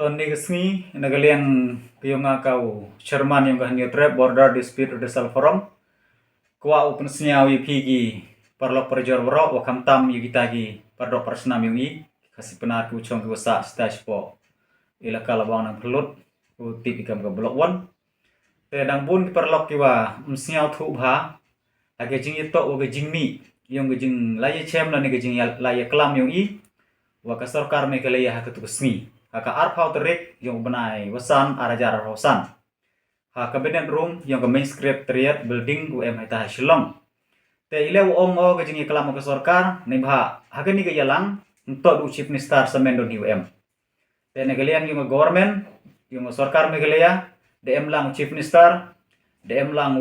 Tony Gesni, nagaliang piyonga kau Sherman yung kahanya trap border dispute redressal forum. Kuwa open senyawi pigi parlok perjor borok wakam tam yugi tagi pardok persnam yung kasih penar ku chong ku sa stage po ila kalabang ng pelut ku tip ikam ke blok 1. Te dang bun parlok kiwa msenyaw thu bha age jing ito o jing mi yung jing laya chem la ne jing laya kelam yung wa ka sarkar me kelaya ha ketu kesni haka arpau terik yung benai wasan arajar hosan ha cabinet room yung ke main secretariat building UM haita Shillong te ile ong o ke jing kelam ke sarkar ne bha ha ni ke yalang untuk du chief minister semendon UM te ne kalian yung government yung sarkar me kelaya DM lang chief minister DM lang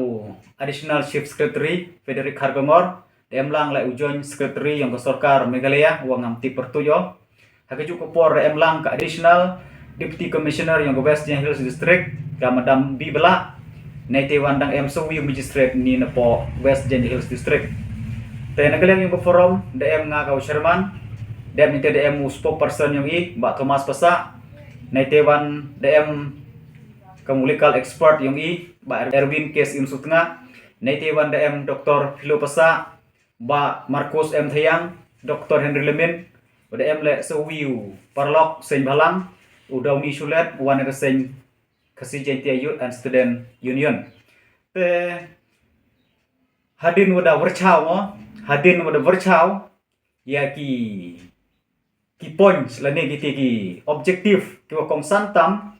additional chief secretary Frederick Hargomor DM lang lai joint secretary yang ke sarkar Meghalaya wang amti pertuyo haka juga por DM lang ka additional deputy commissioner yang ke West Jane Hills district ka madam Bibela naite wandang MSW magistrate ni na po West Jane Hills district te nagalang yung forum DM nga ka Sherman DM nite DM spokesperson yung Mbak Thomas Pasa naite wan DM kemulikal expert yung Mbak Erwin Kes Imsut nga naite wan DM Dr. Philo Pasa Mbak Marcos M. Thayang, Dr. Henry Lemin, DM le sewiu parlok sen balang, udaw ni sulet wana kesen KCJT Youth and Student Union. Te hadin wada bercaw ya ki points lani ki objektif ki kong santam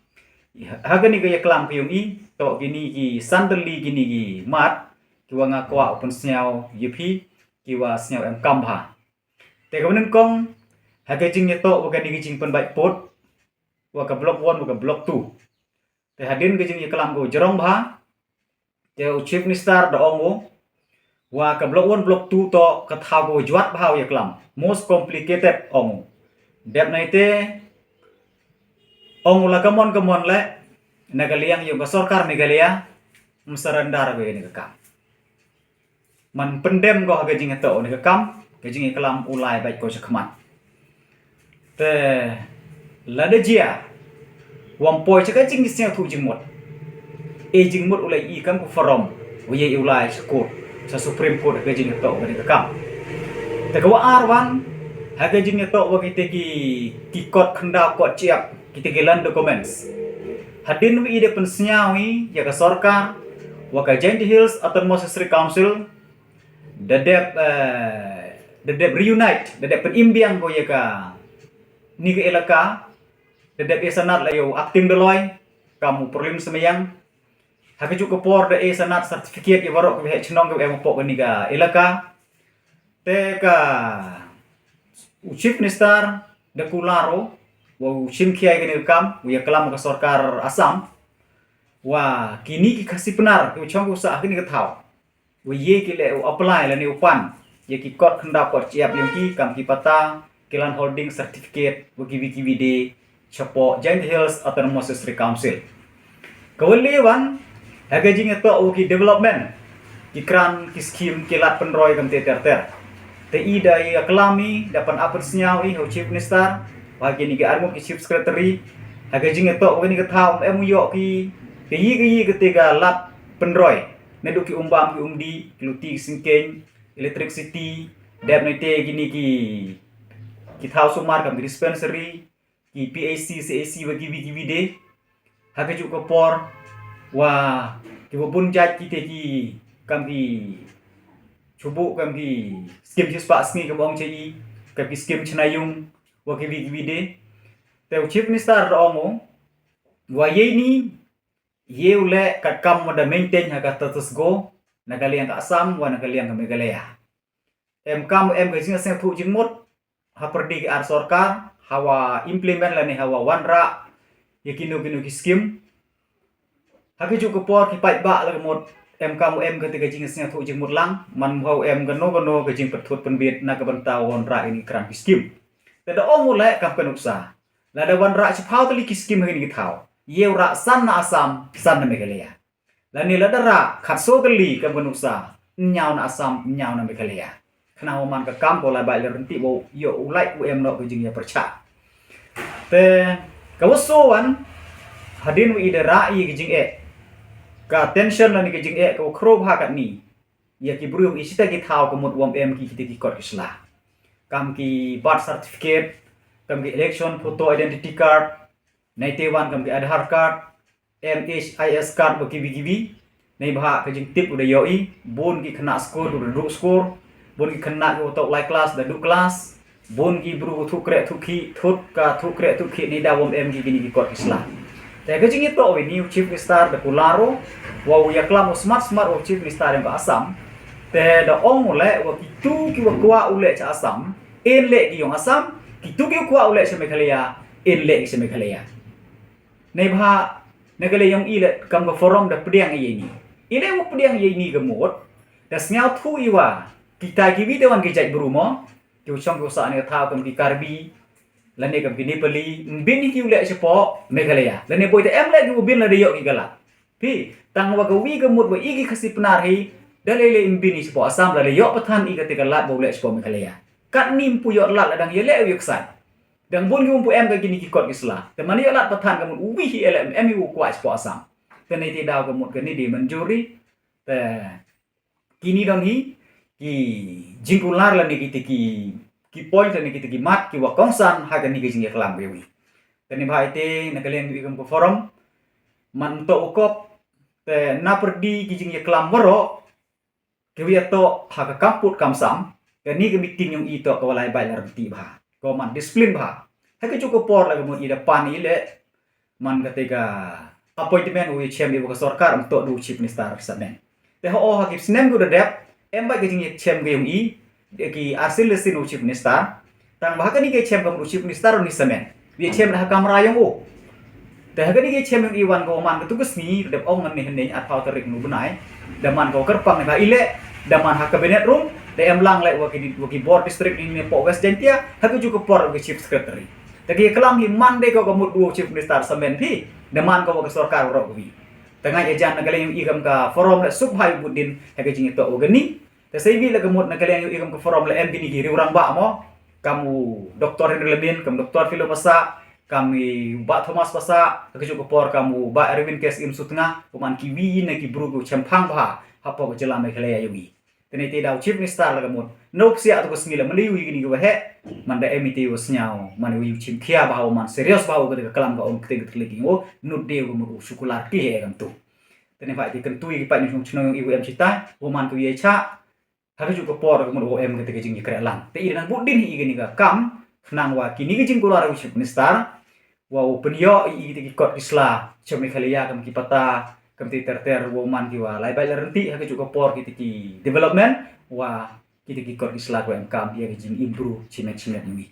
hagani gaya kelam ki yung to gini ki sandali gini ki mat ki wanga kwa open senyaw yupi kiwa senyaw em kambha te kemudian kong haga jing nyeto waga digi jing pen baik pot waga blok 1 waga blok 2 te hadin ke jing kelam go jerong bha te chief minister da ongo wa ka blok 1 blok 2 to ka thaw go jwat bha ya kelam most complicated ongo dep naite ongo la kamon le nagaliang yung sarkar Meghalaya msarandar go ni ka man pendem go haga jing to ni kam ke jing kelam ulai baik ko sekman te lada jia wang poi chaka jing sia thu jing mot e jing mot ulai kam ko forum wiye ulai skut sa supreme court haga jing to ni kam te ko arwan haga jing to wa kite ki kot khanda kot chiap kite gelan documents hadin wi ide pensnyawi ya ka sarkar wa ka Jane Hills Autonomous District Council dadep reunite dadep penimbiang ko ya ka ni ke elaka dadep sanat layo aktim deloy kamu perlim semayang haka juga por da sanat certificate ya barok ke chnong ke pok ni ka elaka te ka chief minister da kularo wa chimkhia ke kam ya kelam ka sarkar Assam wa kini ki kasih benar ke chong ko sa kini ka thau ye ki le apply la ni upan ye ki kot khanda pot chiap yang ki kam ki pata kilan holding certificate bagi wiki chapo Jane Hills Autonomous District Council kawaliwan haga jing to ki development ki kran ki scheme kilat penroy kam ter te ida ya kelami dapat apun senyawi ho chief minister bagi ni ga armo ki chief secretary haga jing to ni ka thau em yo ki ketiga lat penroy neduk ki umbam ki umdi kiluti singkeng electricity dep nete gini ki thau sumar kam dispensary ki PAC CAC bagi de haga juga por wa ki bun jat ki te ki kam ki chubu kam ki skim jispa sni ka bong chei kam ki skim chnayung wa ki de te chief minister romo wa ye ni ye ule kat kam da maintain haga status go nagaliang ka Assam wa nagaliang ka Meghalaya kam ga jinga sen thu jing mot ha perdi ar sarkar hawa implement la ni hawa wanra yakino ki scheme hagi juga por ki pai ba la mot kam ga te ga jinga sen thu jing mot lang man hau gano ga jing perthut penbit na ka banta wanra ini kran ki scheme te da ong ule kam penuksa la da wanra chphau tali ki scheme ni ki thau ye ra san na Assam san na Meghalaya lani ladara khatso kali ka benuksa nyaw na Assam nyaw na Meghalaya khna man ka kam bola ba le renti bo yo ulai UM no ke jing ya percha te Kawasoan hadin wi ida ra'i gijing ka tension la ni gijing ka krob ha kat ni ya ki buru isita ki thau ko mut wom em ki ki kot isla kam ki birth certificate kam ki election photo identity card 91 kam ki Aadhaar card MHIS card bo ki bi nei bha ka jing tip udah yoi bon ki kena score udah duk score bon ki kena ko tok like class da duk class bon ki buru thu kre thu ki thut ka thu kre thu ki ni da wom em ki ni ki kot isla te ka jing ito wi new chief minister da kularo wa ya klam smart wa chief minister yang Assam te da ong le wa ki tu ki wa kwa ule cha Assam en le ki yong Assam ki tu ki kwa ule cha Meghalaya en le ki cha Meghalaya nei bha negale yong ile kam ka forum da pediang ye ni ile mo pediang ye ni gemut da snyau thu iwa kita ki bi dewan ki jai berumo ki chong ko sa ne thau kam ki karbi lane kam ki Nepali mbini ki ule sepo Meghalaya lane boy te em le ki bin la de yo ki gala pi tang wa ka wi gemut wa igi khasi penar hi dalele mbini sepo Assam la le yo pathan i ka te lat bo le sepo Meghalaya kat nim pu yo lat la dang ye le yu ksai dang bon ki pu em ka kini ki kot isla te mani lat pathan kam wi hi ele em yu kwa sepo Assam te nei ti daw gemut ka ni di manjuri te kini dong hi ki jingkular la ni ki point ni ki mat ki wa kongsan ha ka ni ki jing kelam bewi te ni bhai te na kalian wi kam ko forum man to ukop te na perdi ki jing kelam waro ke wi to ha ka kamput kamsam ke ni ke meeting yung ito ka walai bai lar ti bha ko man disiplin bha ha ke cukup por la mo ida pan ile man ketika appointment wi chem ibu ka sarkar untuk du chief minister saben te ho ha ki snem go dep em bai ke jing chem ge yung i ki arsil lesin u chief minister tang bha ka ni ke chem kam u chief minister ni saben wi chem ha kamera yung o te ha ka ni ke chem yung iwan ko man ke tugas ni dep ong ni hene atau terik nu benai daman ko kerpang ka ile daman ha cabinet room de em lang le waki board district ini po west jantia ha ku juga por ke chief secretary tagi kelam hi mande ko kamut du chief minister samen pi daman ko ke sarkar ro wi tengah ejan nagale yung igam ka forum le subhai budin ha ke jing to ogani te sebi le kamut nagale yung igam ka forum le em bini gi urang ba mo kamu doktor Henry Lebin kamu doktor Philo Pasa kami Mbak Thomas Pasa ke juga por kamu Mbak Erwin Kes im sutengah kuman kiwi ne ki brugu chempang ba hapo ko jela Meghalaya yuwi tene te daw chief minister la kamut nok sia to sngila maliwi gini go he manda emiti wasnyao man wi chim khia ba man serius ba ko kalam ka om kete lagi o nut de go mu sukular ki he kam tu tene fa ti kentui pa ni chno yung iwu em cita wo man ko ye cha ha ko juga por ko mu em kete jing kre lang te idan budin hi gini ka kam nang wa kini ke jing kular chief minister wa penyo i ti kot isla chom Meghalaya kam ki pata kam ti ter woman ki wa lai bai renti ha ke juga por ki development wa ki kot isla ko em kam ye jing improve chimet ni